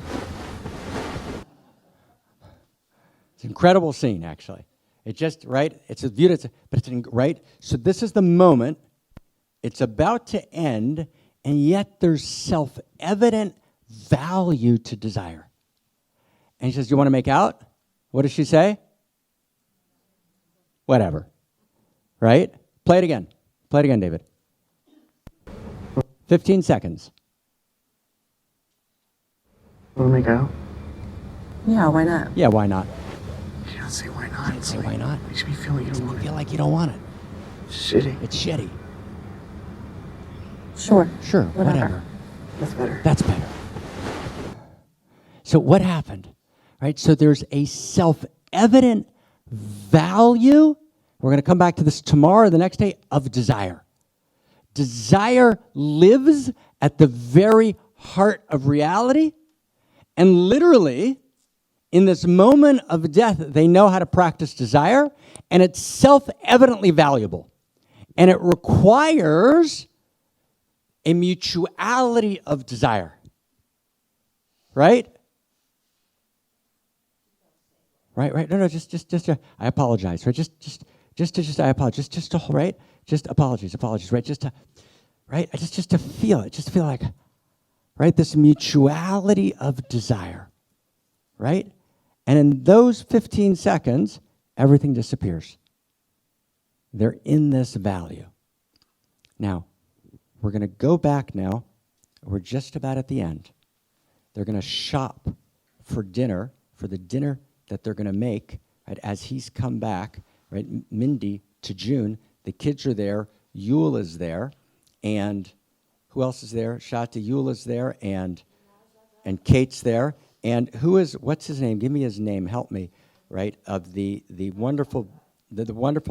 It's an incredible scene, actually. It just, right? It's a beautiful, but it's, right? So this is the moment. It's about to end, and yet there's self-evident value to desire. And he says, do you want to make out? What does she say? Whatever. Right? Play it again. Play it again, David. 15 seconds. Want to make out? Yeah, why not? Yeah, why not? You don't say why not. Say why not? Makes me feel like you don't want it. Feel like you don't want it. Shitty. It's shitty. Sure. Sure, whatever. That's better. That's better. So what happened? Right? So there's a self-evident value. We're going to come back to this tomorrow, the next day, of desire. Desire lives at the very heart of reality. And literally, in this moment of death, they know how to practice desire. And it's self-evidently valuable. And it requires a mutuality of desire. Right? Right. No, just, I apologize. Right. I apologize. Just apologies. Right. Just to feel it. Just feel like, right, this mutuality of desire. Right. And in those 15 seconds, everything disappears. They're in this value. Now, we're going to go back now. We're just about at the end. They're going to shop for dinner, for the dinner that they're going to make, right, as he's come back, right, Mindy to June. The kids are there. Yule is there. And who else is there? 𝗟cie, Yule is there. And Kate's there. And what's his name? Give me his name. Help me, right, of the wonderful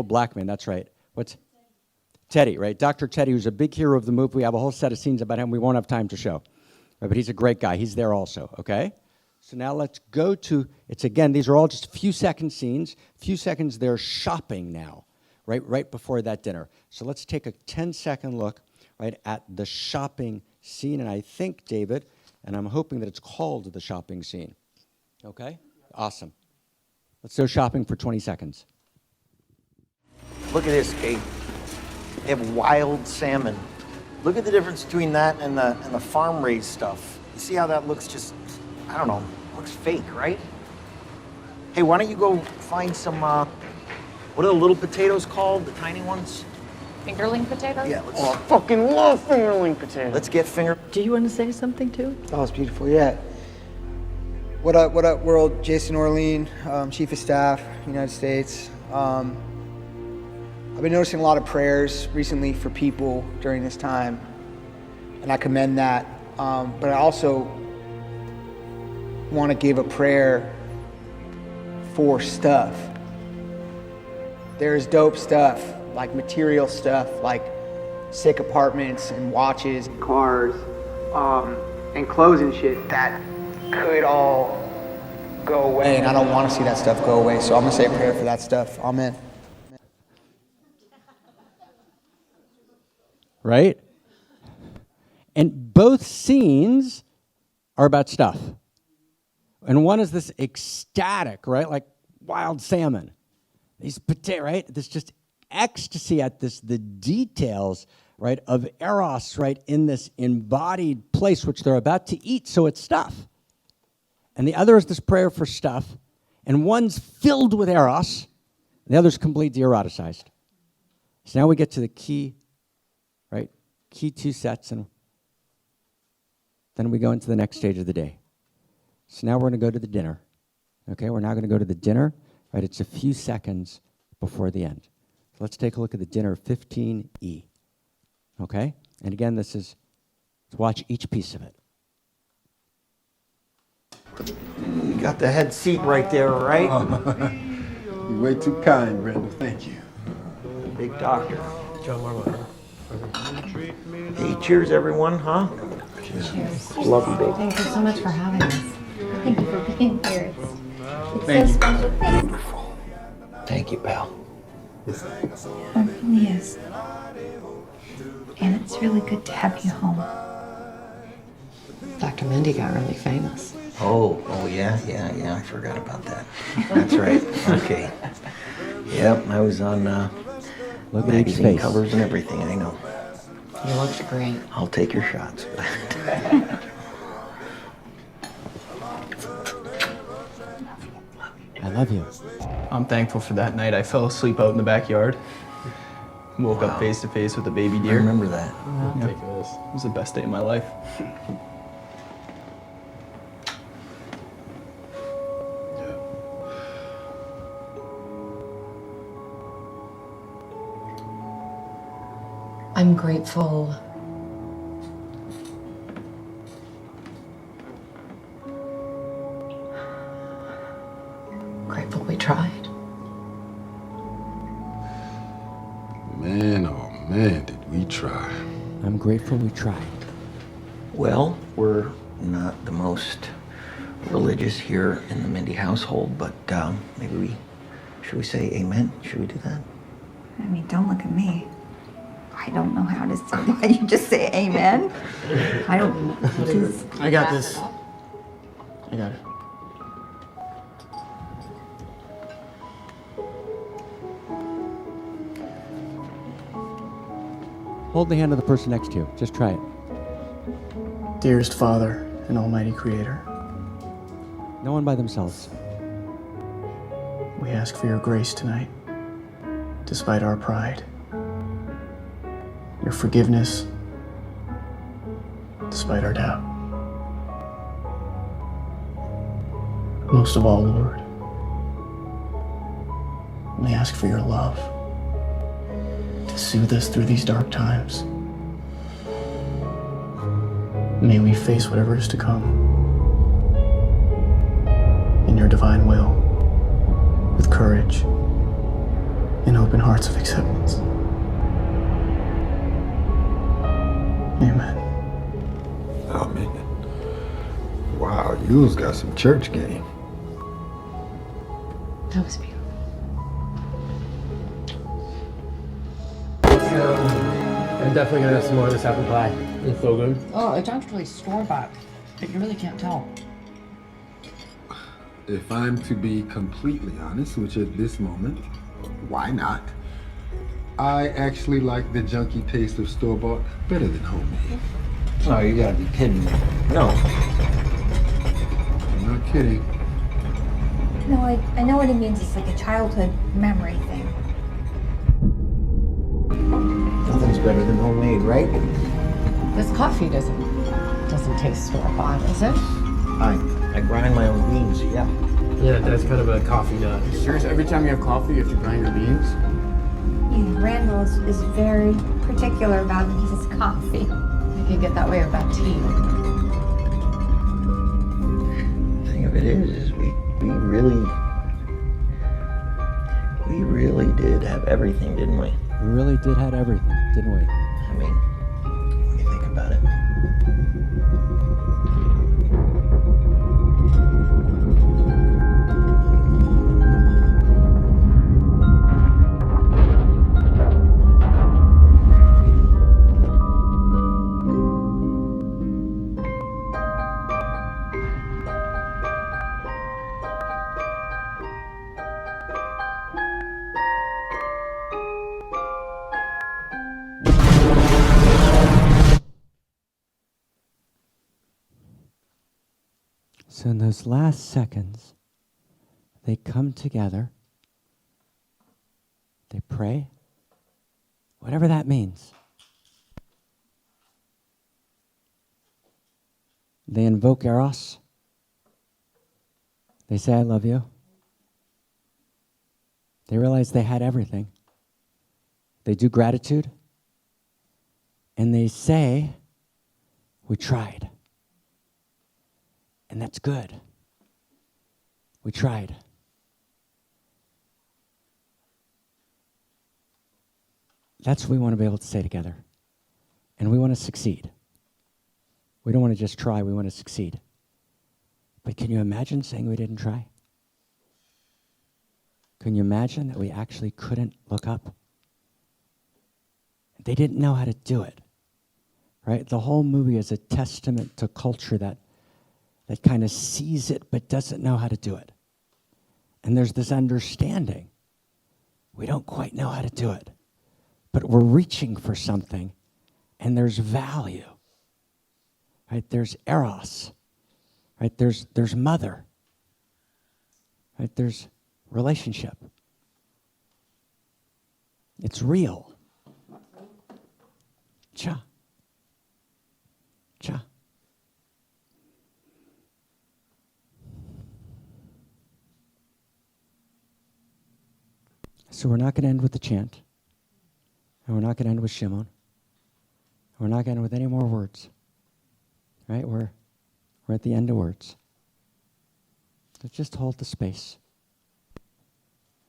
black man. That's right. What's Teddy, right? Dr. Teddy, who's a big hero of the movie. We have a whole set of scenes about him we won't have time to show. Right, but he's a great guy. He's there also, okay? So now let's go to, it's again, these are all just a few second scenes. Few seconds, they're shopping now, right before that dinner. So let's take a 10-second look, right, at the shopping scene. And I think, David, and I'm hoping that it's called the shopping scene. Okay? Awesome. Let's go shopping for 20 seconds. Look at this, Kate. They have wild salmon. Look at the difference between that and the farm-raised stuff. You see how that looks just, I don't know, looks fake, right? Hey, why don't you go find some, what are the little potatoes called, the tiny ones? Fingerling potatoes? Yeah, Oh, I fucking love fingerling potatoes. let's get finger. Do you want to say something too? Oh, it's beautiful, yeah. What up, world? Jason Orlean, Chief of Staff, United States. I've been noticing a lot of prayers recently for people during this time, and I commend that. But I also want to give a prayer for stuff. There's dope stuff, like material stuff, like sick apartments and watches and cars, and clothes and shit that could all go away, and I don't want to see that stuff go away, so I'm gonna say a prayer for that stuff. Amen. Right? And both scenes are about stuff. And one is this ecstatic, right? Like wild salmon. These potato, right? This just ecstasy at this, the details, right, of Eros, right, in this embodied place which they're about to eat, so it's stuff. And the other is this prayer for stuff, and one's filled with Eros, and the other's completely eroticized. So now we get to the key, right, key two sets, and then we go into the next stage of the day. So now we're going to go to the dinner. Okay, we're now going to go to the dinner, right? It's a few seconds before the end. So let's take a look at the dinner 15E. Okay? And again, this is to watch each piece of it. You got the head seat right there, right? You're way too kind, Brenda. Thank you. Big doctor. Hey, cheers, everyone, huh? Cheers. Love you, baby. Thank you so much for having us. Thank you for being here. It's Thank so you. special. Thanks. Thank you, pal. It really is. And it's really good to have you home. Dr. Mindy got really famous. Oh, yeah, I forgot about that. That's right, okay. Yep, I was on Look at each magazine face. covers and everything, I know. You looked great. I'll take your shots. I love you. I'm thankful for that night. I fell asleep out in the backyard. Woke up face to face with a baby deer. I remember that. Yeah. It was the best day of my life. I'm grateful. Grateful we tried. Man, oh man, did we try. I'm grateful we tried. Well, we're not the most religious here in the Mindy household, but should we say amen? Should we do that? I mean, don't look at me. I don't know how to say why you just say amen. I don't. Just, I got this. I got it. Hold the hand of the person next to you. Just try it. Dearest Father and Almighty Creator, No one by themselves. we ask for your grace tonight, despite our pride. Your forgiveness, despite our doubt. Most of all, Lord, we ask for your love to soothe us through these dark times. May we face whatever is to come in your divine will with courage and open hearts of acceptance. Amen. Oh man. Wow, you Dude's got some church game. That was beautiful. I'm definitely gonna have some more of this apple pie. It's so good. Oh, it's actually store-bought, but you really can't tell. If I'm to be completely honest, which at this moment, why not? I actually like the junky taste of store-bought better than homemade. Oh, you gotta be kidding me. No. I'm not kidding. No, I know what he means. It's like a childhood memory thing. Nothing's better than homemade, right? This coffee doesn't taste store-bought, is it? I grind my own beans, yeah. Yeah, that's kind of a coffee nut. Serious, every time you have coffee, you have to grind your beans? Yeah, Randall is very particular about his coffee. You can get that way about tea. The thing of it is we really did have everything, didn't we? We really did have everything, didn't we? I mean, when you think about it. So in those last seconds, they come together, they pray, whatever that means. They invoke Eros. They say, I love you. They realize they had everything. They do gratitude. And they say, we tried. And that's good. We tried. That's what we want to be able to say together. And we want to succeed. We don't want to just try, we want to succeed. But can you imagine saying we didn't try? Can you imagine that we actually couldn't look up? They didn't know how to do it, right? The whole movie is a testament to culture that kind of sees it but doesn't know how to do it. And there's this understanding. We don't quite know how to do it, but we're reaching for something, and there's value, right? There's Eros, right? There's mother, right? There's relationship. It's real. Cha. Cha. So we're not going to end with the chant. And we're not going to end with Shimon. We're not going to end with any more words. Right? We're at the end of words. Let's just hold the space.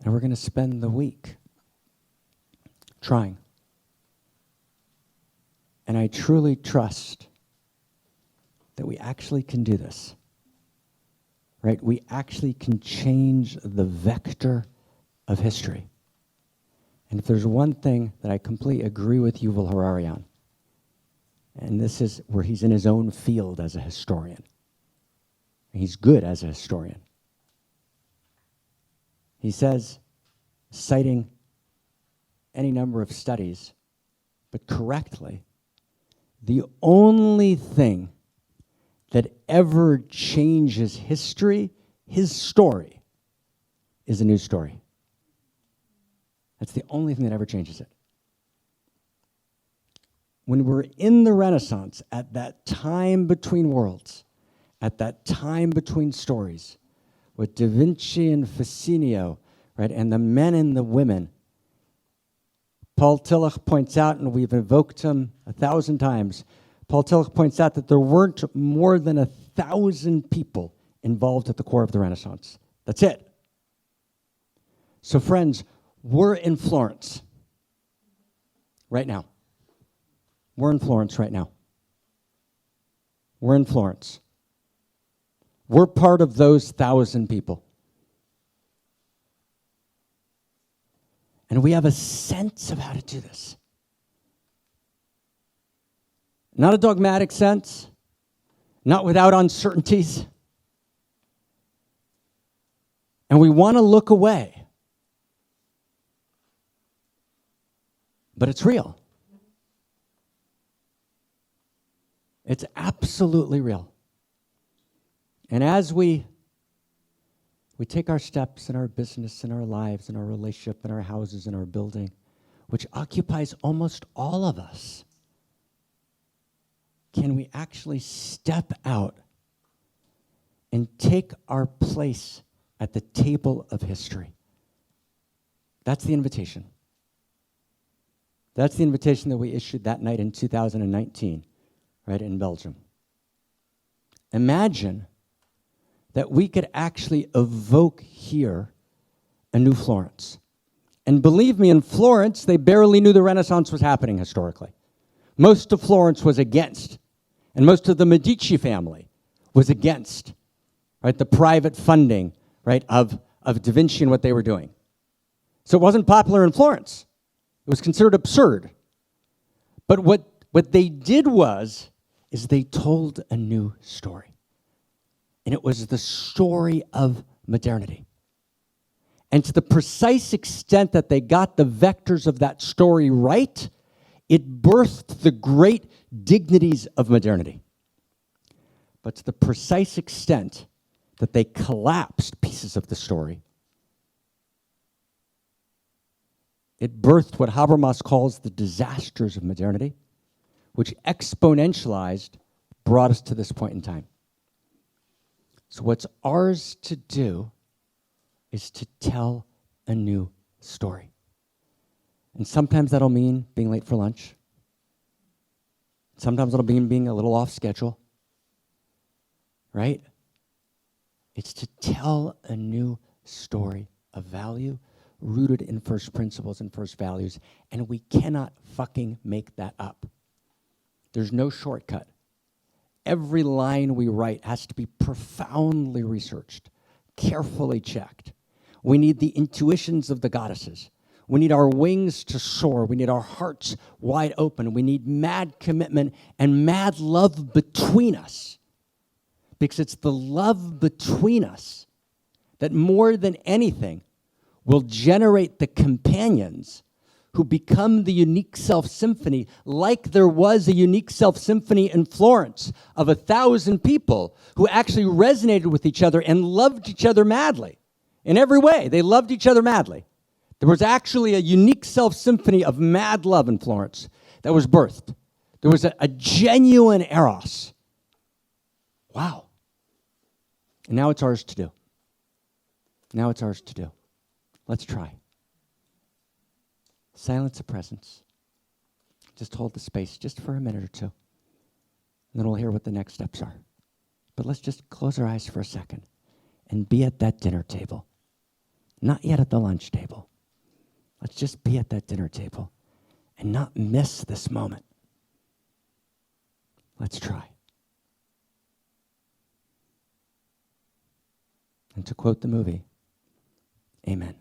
And we're going to spend the week trying. And I truly trust that we actually can do this. Right? We actually can change the vector of history. And if there's one thing that I completely agree with Yuval Harari on, and this is where he's in his own field as a historian. He's good as a historian. He says, citing any number of studies, but correctly, the only thing that ever changes history, his story, is a new story. That's the only thing that ever changes it. When we're in the Renaissance, at that time between worlds, at that time between stories, with Da Vinci and Ficino, right, and the men and the women, Paul Tillich points out, and we've invoked him 1,000 times, Paul Tillich points out that there weren't more than 1,000 people involved at the core of the Renaissance. That's it. So friends, we're in Florence right now. We're in Florence right now. We're in Florence. We're part of those 1,000 people. And we have a sense of how to do this. Not a dogmatic sense, not without uncertainties. And we want to look away. But it's real. It's absolutely real. And as we take our steps in our business, in our lives, in our relationship, in our houses, in our building, which occupies almost all of us, can we actually step out and take our place at the table of history? That's the invitation. That's the invitation that we issued that night in 2019, right, in Belgium. Imagine that we could actually evoke here a new Florence. And believe me, in Florence, they barely knew the Renaissance was happening historically. Most of Florence was against, and most of the Medici family was against, right, the private funding, right, of Da Vinci and what they were doing. So it wasn't popular in Florence. It was considered absurd. But what they did is they told a new story. And it was the story of modernity. And to the precise extent that they got the vectors of that story right, it birthed the great dignities of modernity. But to the precise extent that they collapsed pieces of the story, it birthed what Habermas calls the disasters of modernity, which exponentialized, brought us to this point in time. So what's ours to do is to tell a new story. And sometimes that'll mean being late for lunch. Sometimes it'll mean being a little off schedule, right? It's to tell a new story of value rooted in first principles and first values, and we cannot fucking make that up. There's no shortcut. Every line we write has to be profoundly researched, carefully checked. We need the intuitions of the goddesses. We need our wings to soar. We need our hearts wide open. We need mad commitment and mad love between us. Because it's the love between us that more than anything will generate the companions who become the Unique Self Symphony, like there was a Unique Self Symphony in Florence of 1,000 people who actually resonated with each other and loved each other madly. In every way, they loved each other madly. There was actually a Unique Self Symphony of mad love in Florence that was birthed. There was a genuine Eros. Wow. And now it's ours to do. Now it's ours to do. Let's try. Silence of presence. Just hold the space just for a minute or two. And then we'll hear what the next steps are. But let's just close our eyes for a second and be at that dinner table. Not yet at the lunch table. Let's just be at that dinner table and not miss this moment. Let's try. And to quote the movie, amen.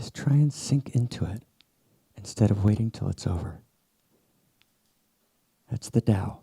Just try and sink into it instead of waiting till it's over. That's the Tao.